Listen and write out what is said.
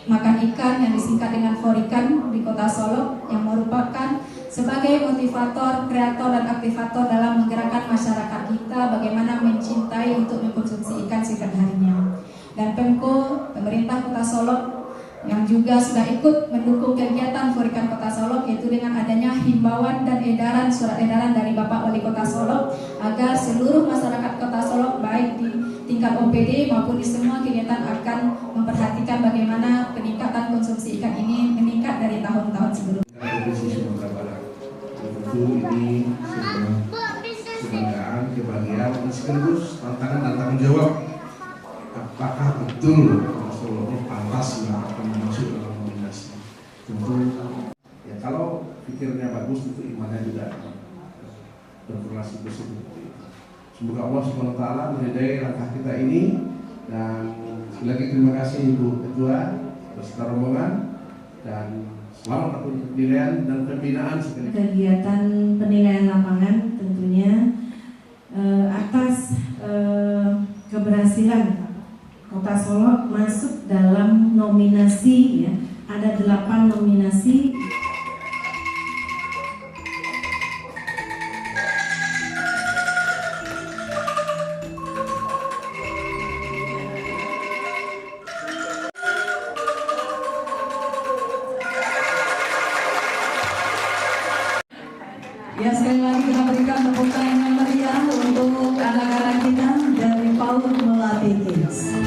makan ikan yang disingkat dengan Forikan di Kota Solo, yang merupakan sebagai motivator, kreator, dan aktivator dalam menggerakkan masyarakat kita bagaimana mencintai untuk mengkonsumsi ikan setiap harinya. Dan Pemko, pemerintah Kota Solo, yang juga sudah ikut mendukung kegiatan Forikan Kota Solo, yaitu dengan adanya himbauan dan surat edaran dari Bapak Wali Kota Solo agar seluruh masyarakat Kota Solo baik di tingkat OPD maupun di semua kegiatan akan memperhatikan bagaimana peningkatan konsumsi ikan ini meningkat dari tahun-tahun sebelumnya. Tentu ini sebuah kebanggaan, kebahagiaan, sekaligus tantangan dan tanggung jawab. Apakah betul Kota Solo ini pantas akan masuk dalam nominasi? Tentu ya, kalau pikirnya bagus tentu imannya juga berkorelasi positif. Semoga Allah SWT meridai langkah kita ini, dan sekali lagi terima kasih Ibu Ketua beserta rombongan, dan selamat atas penilaian dan pembinaan sekali. Kegiatan penilaian lapangan tentunya atas keberhasilan Kota Solo masuk dalam nominasi, ya, ada 8 nominasi. Ya, sekali lagi kita berikan tepuk tangan yang meriah untuk anak-anak kita dari PAUD Melati Kids.